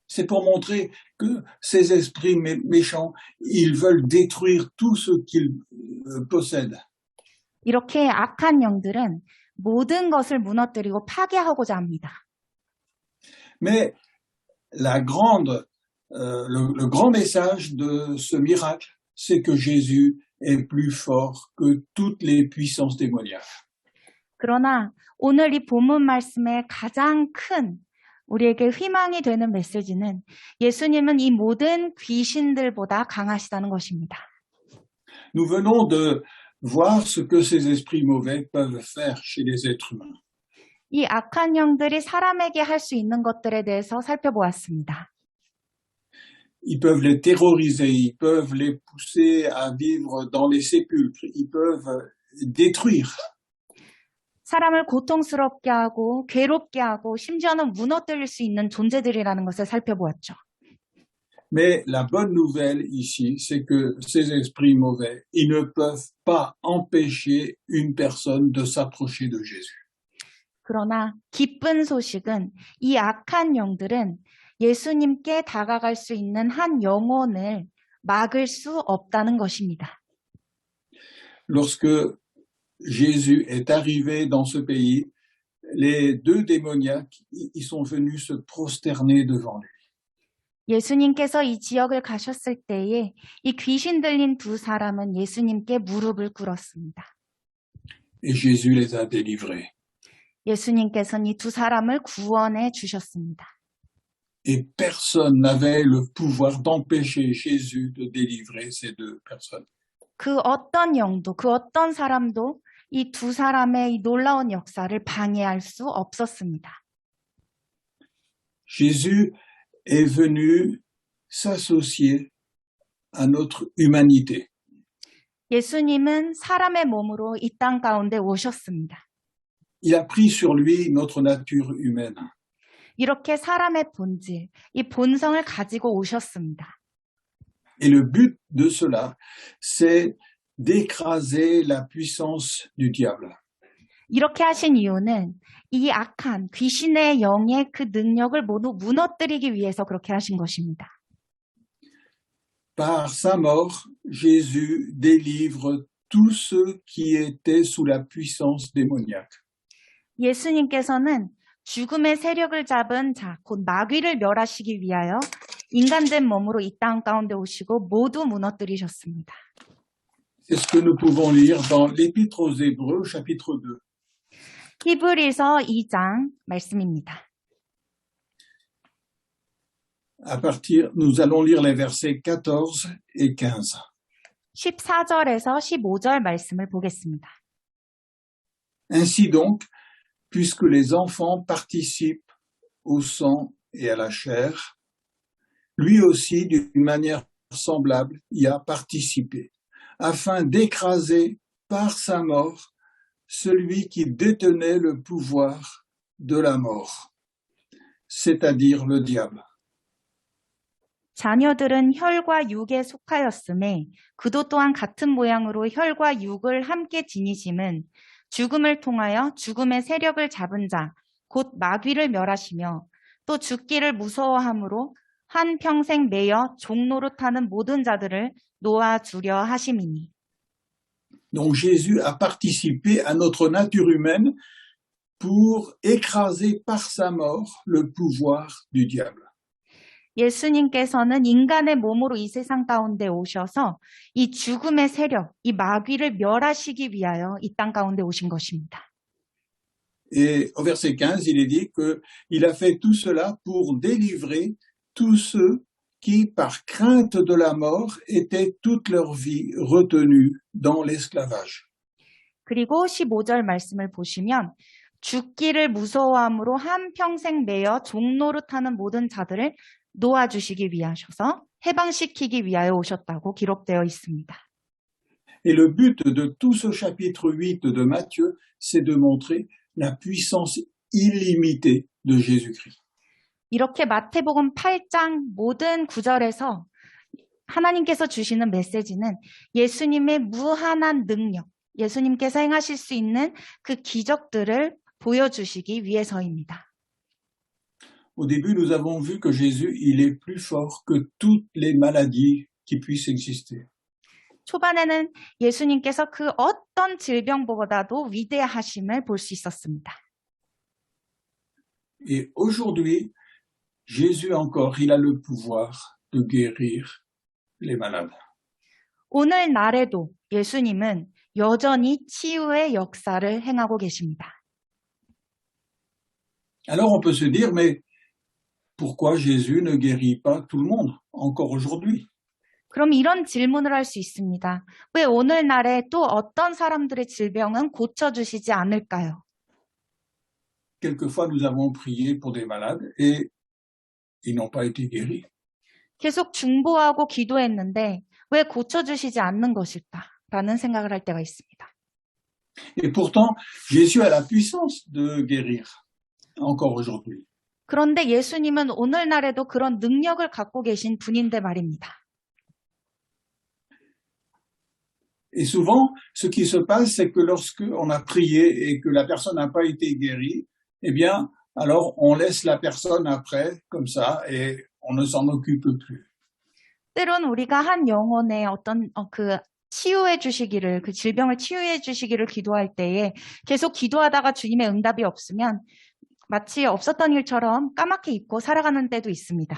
C'est pour montrer que ces esprits méchants, ils veulent détruire tout ce qu'ils possèdent. 이렇게 악한 영들은 모든 것을 무너뜨리고 파괴하고자 합니다. Mais le grand message de ce miracle, c'est que Jésus est plus fort que toutes les puissances démoniaques. 그러나 오늘 이 본문 말씀의 가장 큰 우리에게 희망이 되는 메시지는 예수님은 이 모든 귀신들보다 강하시다는 것입니다. Nous venons de voir ce que ces esprits mauvais peuvent faire chez les êtres humains. 이 악한 영들이 사람에게 할 수 있는 것들에 대해서 살펴보았습니다. Ils peuvent les terroriser, ils peuvent les pousser à vivre dans les sépulcres, ils peuvent détruire. 사람을 고통스럽게 하고 괴롭게 하고 심지어는 무너뜨릴 수 있는 존재들이라는 것을 살펴보았죠. Mais la bonne nouvelle ici, c'est que ces esprits mauvais, ils ne peuvent pas empêcher une personne de s'approcher de Jésus. 그러나 기쁜 소식은 이 악한 영들은 예수님께 다가갈 수 있는 한 영혼을 막을 수 없다는 것입니다. Lorsque Jésus est arrivé dans ce pays, les deux démoniaques, ils sont venus se prosterner devant lui. 예수님께서 이 지역을 가셨을 때에 이 귀신 들린 두 사람은 예수님께 무릎을 꿇었습니다. Et Jésus les a délivrés. 예수님께서는 이 두 사람을 구원해 주셨습니다. Et personne n'avait le pouvoir d'empêcher Jésus de délivrer ces deux personnes. 그 어떤 영도, 그 어떤 사람도 이 두 사람의 이 놀라운 역사를 방해할 수 없었습니다. Jésus est venu s'associer à notre humanité. 예수님은 사람의 몸으로 이 땅 가운데 오셨습니다. Il a pris sur lui notre nature humaine. 이렇게 사람의 본질, 이 본성을 가지고 오셨습니다. Et le but de cela, c'est d'écraser la puissance du diable. 이렇게 하신 이유는 이 악한 귀신의 영의 그 능력을 모두 무너뜨리기 위해서 그렇게 하신 것입니다. Par sa mort, Jésus délivre tous ceux qui étaient sous la puissance démoniaque. 예수님께서는 죽음의 세력을 잡은 자, 곧 마귀를 멸하시기 위하여 인간된 몸으로 이 땅 가운데 오시고 모두 무너뜨리셨습니다. C'est ce que nous pouvons lire dans l'Épître aux Hébreux, chapitre 2. 히브리서 2장 말씀입니다. Nous allons lire les versets 14 et 15. 14절에서 15절 말씀을 보겠습니다. Ainsi donc, puisque les enfants participent au sang et à la chair, lui aussi, d'une manière semblable, y a participé, afin d'écraser par sa mort celui qui détenait le pouvoir de la mort, c'est-à-dire le diable. 자녀들은 혈과 육에 속하였음에 그도 또한 같은 모양으로 혈과 육을 함께 지니심은 죽음을 통하여 죽음의 세력을 잡은 자, 곧 마귀를 멸하시며 또 죽기를 무서워함으로 한 평생 매여 종노릇하는 모든 자들을 놓아주려 하심이니. Donc Jésus a participé à notre nature humaine pour écraser par sa mort le pouvoir du diable. 예수님께서는 인간의 몸으로 이 세상 가운데 오셔서 이 죽음의 세력, 이 마귀를 멸하시기 위하여 이 땅 가운데 오신 것입니다. Et au verset 15, il est dit qu'il a fait tout cela pour délivrer tous ceux qui, par crainte de la mort, étaient toute leur vie retenus dans l'esclavage. 그리고 15절 말씀을 보시면 죽기를 무서워함으로 한평생 매여 종노릇하는 모든 자들을 놓아주시기 위하셔서 해방시키기 위하여 오셨다고 기록되어 있습니다. Et le but de tout ce chapitre 8 de Matthieu, c'est de montrer la puissance illimitée de Jésus-Christ. 이렇게 마태복음 8장 모든 구절에서 하나님께서 주시는 메시지는 예수님의 무한한 능력, 예수님께서 행하실 수 있는 그 기적들을 보여주시기 위해서입니다. Au début, nous avons vu que Jésus, il est plus fort que toutes les maladies qui puissent exister. 초반에는 예수님께서 그 어떤 질병보다도 위대하심을 볼 수 있었습니다. Et aujourd'hui, Jésus encore, il a le pouvoir de guérir les malades. 오늘 날에도 예수님은 여전히 치유의 역사를 행하고 계십니다. Alors on peut se dire, mais pourquoi Jésus ne guérit pas tout le monde encore aujourd'hui? 그럼 이런 질문을 할 수 있습니다. 왜 오늘날에 또 어떤 사람들의 질병은 고쳐주시지 않을까요? Quelquefois, nous avons prié pour des malades et ils n'ont pas été guéris. 계속 중보하고 기도했는데 왜 고쳐주시지 않는 것일까라는 생각을 할 때가 있습니다. Et pourtant, Jésus a la puissance de guérir encore aujourd'hui. 그런데 예수님은 오늘날에도 그런 능력을 갖고 계신 분인데 말입니다. Et souvent, ce qui se passe, c'est que lorsqu'on a prié et que la personne n'a pas été guérie, eh bien, alors on laisse la personne après, comme ça, et on ne s'en occupe plus. 때론 우리가 한 영혼의 어떤 그 치유해 주시기를, 그 질병을 치유해 주시기를 기도할 때에 계속 기도하다가 주님의 응답이 없으면 마치 없었던 일처럼 까맣게 잊고 살아가는 때도 있습니다.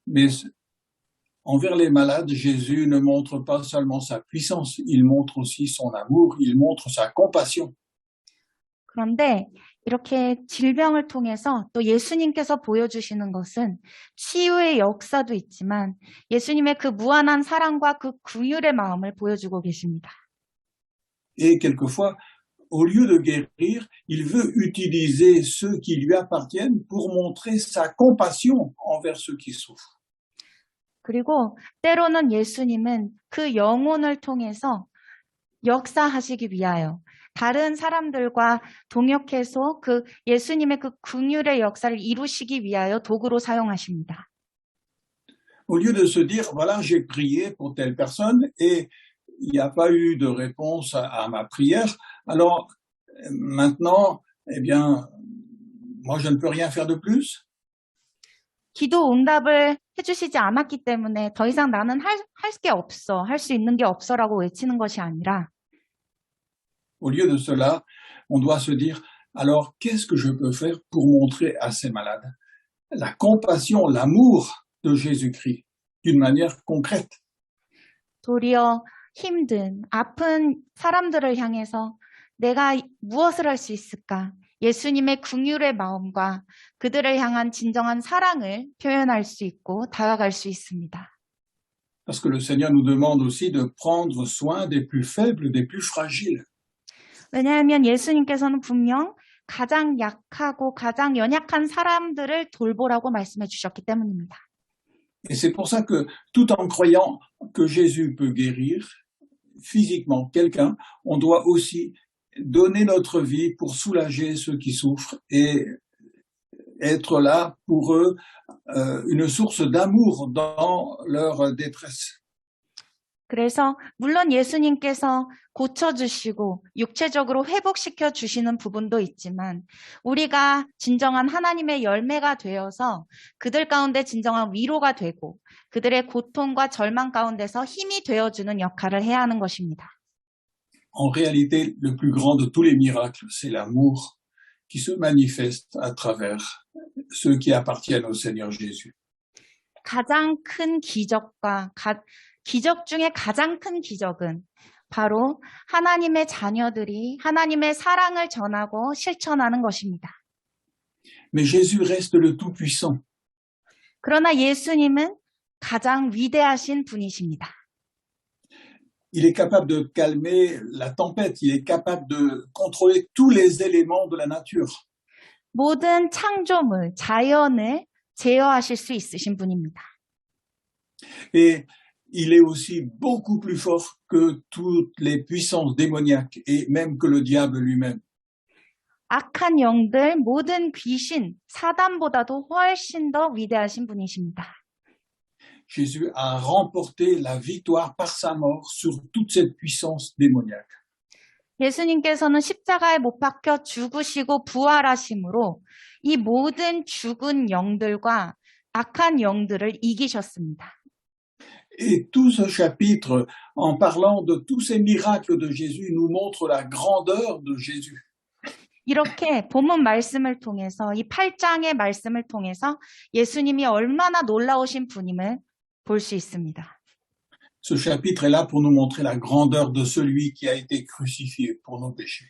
Mais envers les malades, Jésus ne montre pas seulement sa puissance, il montre aussi son amour, il montre sa compassion. 그런데 이렇게 질병을 통해서 또 예수님께서 보여주시는 것은 치유의 역사도 있지만 예수님의 그 무한한 사랑과 그 긍휼의 마음을 보여주고 계십니다. Et quelquefois, au lieu de guérir, il veut utiliser ceux qui lui appartiennent pour montrer sa compassion envers ceux qui souffrent. 그리고 때로는 예수님은 그 영혼을 통해서 역사하시기 위하여 다른 사람들과 동역해서 그 예수님의 그 긍휼의 역사를 이루시기 위하여 도구로 사용하십니다. Au lieu de se dire, voilà, j'ai prié pour telle personne et il n'y a pas eu de réponse à ma prière, alors maintenant, eh bien, moi je ne peux rien faire de plus. 기도 응답을 해주시지 않았기 때문에 더 이상 나는 할 게 없어, 할 수 있는 게 없어라고 외치는 것이 아니라 Au lieu de cela, on doit se dire, alors qu'est-ce que je peux faire pour montrer à ces malades la compassion, l'amour de Jésus-Christ d'une manière concrète. 도리어 힘든, 아픈 사람들을 향해서 내가 무엇을 할 수 있을까? 예수님의 긍휼의 마음과 그들을 향한 진정한 사랑을 표현할 수 있고 다가갈 수 있습니다. Parce que le Seigneur nous demande aussi de prendre soin des plus faibles, des plus fragiles. 왜냐하면 예수님께서는 분명 가장 약하고 가장 연약한 사람들을 돌보라고 말씀해 주셨기 때문입니다. Et c'est pour ça que tout en croyant que Jésus peut guérir physiquement quelqu'un, on doit aussi donner notre vie pour soulager ceux qui souffrent et être là pour eux une source d'amour dans leur détresse. 그래서 물론 예수님께서 고쳐주시고 육체적으로 회복시켜 주시는 부분도 있지만 우리가 진정한 하나님의 열매가 되어서 그들 가운데 진정한 위로가 되고 그들의 고통과 절망 가운데서 힘이 되어주는 역할을 해야 하는 것입니다. En réalité, le plus grand de tous les miracles, c'est l'amour qui se manifeste à travers ceux qui appartiennent au Seigneur Jésus. 가장 큰 기적과 기적 중에 가장 큰 기적은 바로 하나님의 자녀들이 하나님의 사랑을 전하고 실천하는 것입니다. Mais Jésus reste le Tout-Puissant. 그러나 예수님은 가장 위대하신 분이십니다. Il est capable de calmer la tempête, il est capable de contrôler tous les éléments de la nature. 모든 창조물, 자연을 제어하실 수 있으신 분입니다. Et il est aussi beaucoup plus fort que toutes les puissances démoniaques et même que le diable lui-même. 악한 영들, 모든 귀신, 사단보다도 훨씬 더 위대하신 분이십니다. Jésus a remporté la victoire par sa mort sur toute cette puissance démoniaque. 예수님께서는 십자가에 못 박혀 죽으시고 부활하심으로 이 모든 죽은 영들과 악한 영들을 이기셨습니다. Et tout ce chapitre, en parlant de tous ces miracles de Jésus, nous montre la grandeur de Jésus. 이렇게 본문 말씀을 통해서 이 8장의 말씀을 통해서 예수님이 얼마나 놀라우신 분임을 볼 수 있습니다. Ce chapitre est là pour nous montrer la grandeur de celui qui a été crucifié pour nos péchés.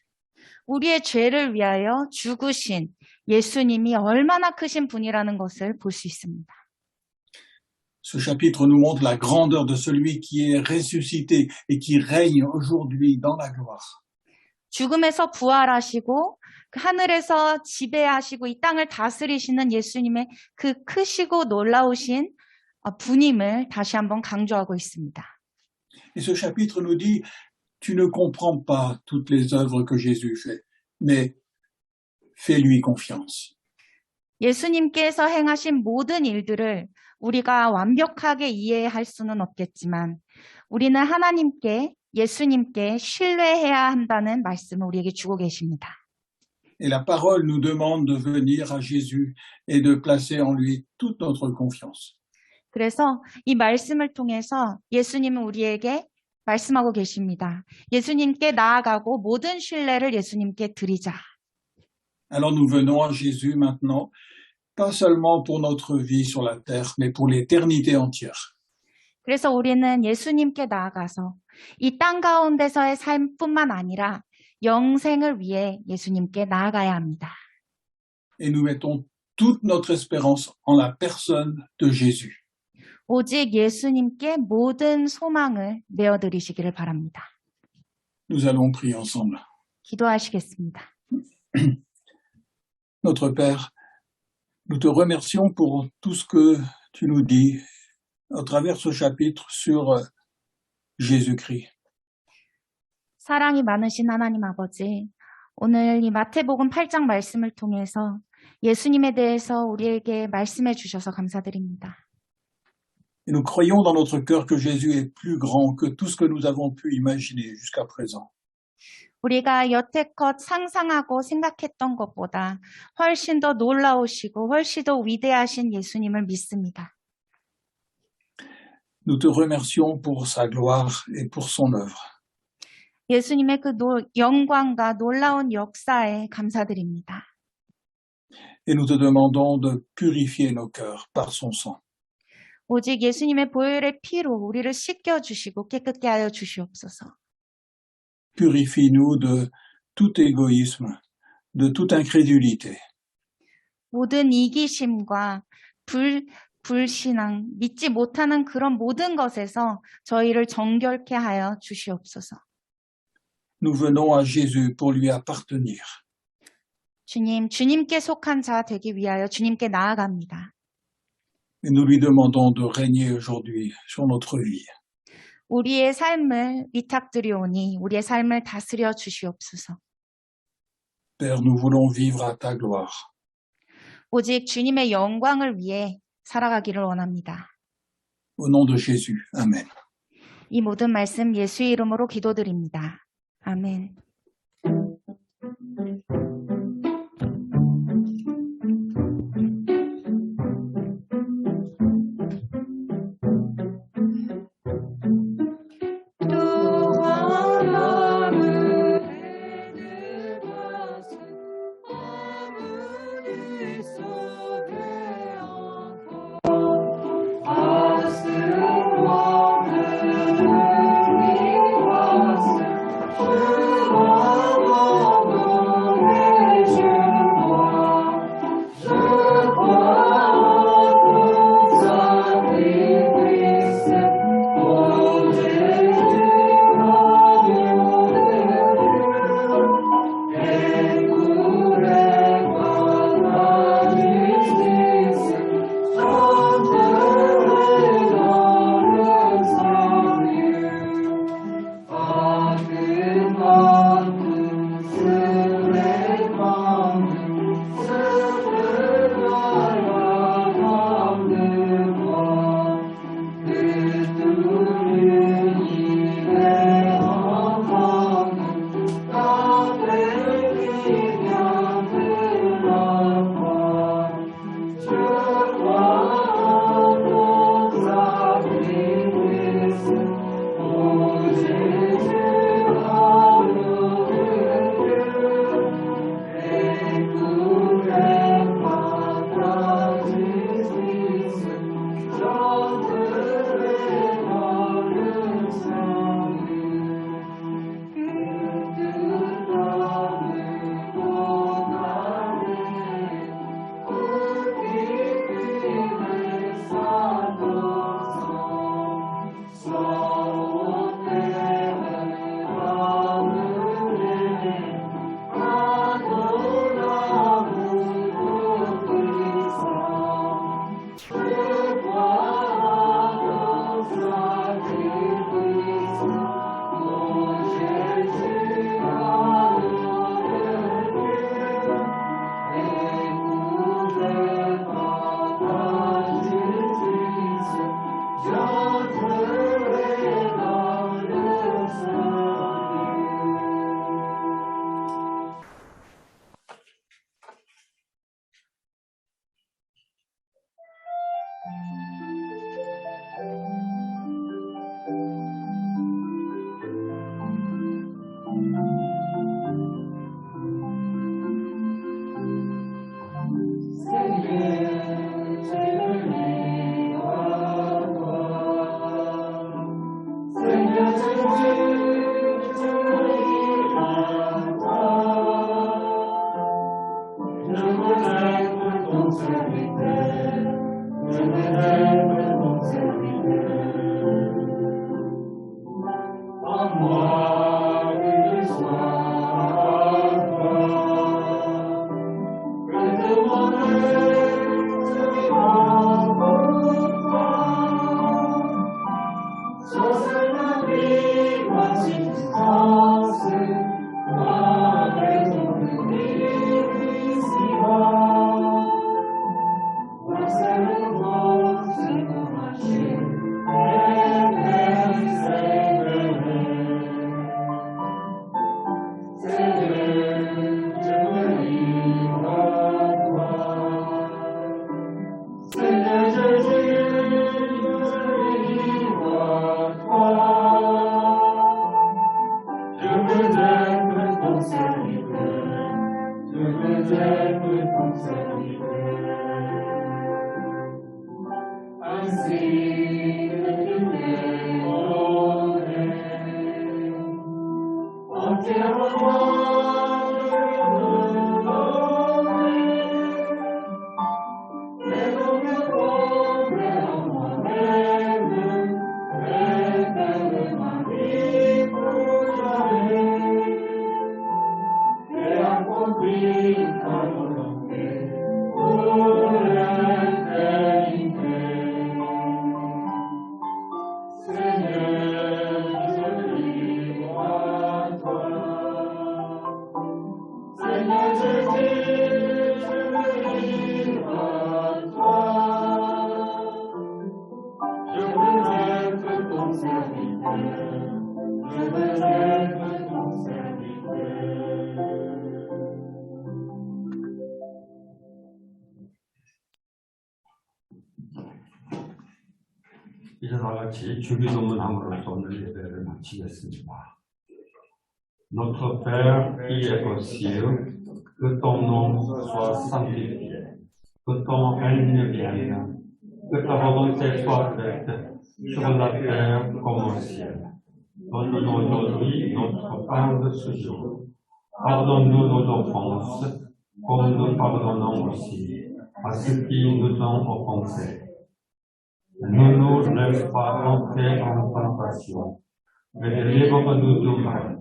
우리의 죄를 위하여 죽으신 예수님이 얼마나 크신 분이라는 것을 볼 수 있습니다. Ce chapitre nous montre la grandeur de celui qui est ressuscité et qui règne aujourd'hui dans la gloire. 죽음에서 부활하시고 그 하늘에서 지배하시고 이 땅을 다스리시는 예수님의 그 크시고 놀라우신 분임을 다시 한번 강조하고 있습니다. Et ce chapitre nous dit, tu ne comprends pas toutes les œuvres que Jésus fait, mais fais-lui confiance. 예수님께서 행하신 모든 일들을 우리가 완벽하게 이해할 수는 없겠지만 우리는 하나님께, 예수님께 신뢰해야 한다는 말씀을 우리에게 주고 계십니다. Et la parole nous demande de venir à Jésus et de placer en lui toute notre confiance. 그래서 이 말씀을 통해서 예수님은 우리에게 말씀하고 계십니다. 예수님께 나아가고 모든 신뢰를 예수님께 드리자. Alors nous venons à Jésus maintenant, pas seulement pour notre vie sur la terre, mais pour l'éternité entière. 그래서 우리는 예수님께 나아가서 이 땅 가운데서의 삶뿐만 아니라 영생을 위해 예수님께 나아가야 합니다. Et nous mettons toute notre espérance en la personne de Jésus. 오직 예수님께 모든 소망을 내어드리시기를 바랍니다. Nous allons prier ensemble. 기도하시겠습니다. Notre Père, nous te remercions pour tout ce que tu nous dis à travers ce chapitre sur Jésus-Christ. 사랑이 많으신 하나님 아버지, 오늘 이 마태복음 8장 말씀을 통해서 예수님에 대해서 우리에게 말씀해 주셔서 감사드립니다. Et nous croyons dans notre cœur que Jésus est plus grand que tout ce que nous avons pu imaginer jusqu'à présent. 우리가 여태껏 상상하고 생각했던 것보다 훨씬 더 놀라우시고 훨씬 더 위대하신 예수님을 믿습니다. Nous te remercions pour sa gloire et pour son œuvre. 예수님의 그 영광과 놀라운 역사에 감사드립니다. Et nous te demandons de purifier nos cœurs par son sang. 오직 예수님의 보혈의 피로 우리를 씻겨주시고 깨끗게 하여 주시옵소서. Purifie-nous de tout égoïsme, de toute incrédulité. 모든 이기심과 불신앙, 믿지 못하는 그런 모든 것에서 저희를 정결케 하여 주시옵소서. Nous venons à Jésus pour lui appartenir. 주님, 주님께 속한 자 되기 위하여 주님께 나아갑니다. Et nous lui demandons de régner aujourd'hui sur notre vie. 우리의 삶을 위탁드리오니 우리의 삶을 다스려 주시옵소서. Père, nous voulons vivre à ta gloire. 오직 주님의 영광을 위해 살아가기를 원합니다. Au nom de Jésus. Amen. 이 모든 말씀 예수의 이름으로 기도드립니다. 아멘. Thank you. 이제 다 같이 주기도문 함으로써 오늘 예배를 마치겠습니다. Notre Père qui est aux cieux, que ton nom soit sanctifié, que ton règne vienne, que ta volonté soit faite sur la terre comme au ciel. Donne-nous aujourd'hui notre pain de ce jour. Pardonne-nous nos offenses, comme nous pardonnons aussi à ceux qui nous ont offensés. Ne nous laisse pas entrer en tentation, mais délivre-nous du mal.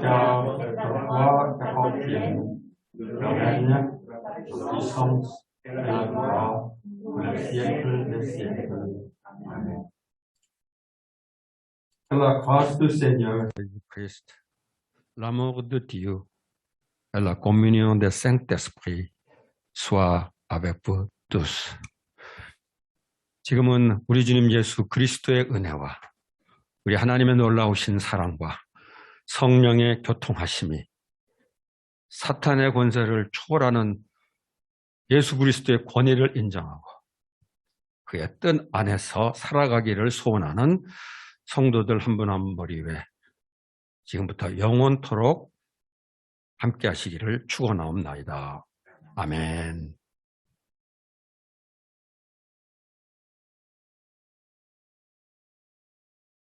Car c'est à toi qu'appartiennent le règne, la puissance et la gloire pour les siècles des siècles. Amen. Que la grâce du Seigneur Jésus-Christ, l'amour de Dieu et la communion des Saint-Esprit soient avec vous tous. 지금은 우리 주님 예수 그리스도의 은혜와 우리 하나님의 놀라우신 사랑과 성령의 교통하심이 사탄의 권세를 초월하는 예수 그리스도의 권위를 인정하고 그의 뜻 안에서 살아가기를 소원하는 성도들 한 분 한 분 위에 지금부터 영원토록 함께 하시기를 축원하옵나이다. 아멘.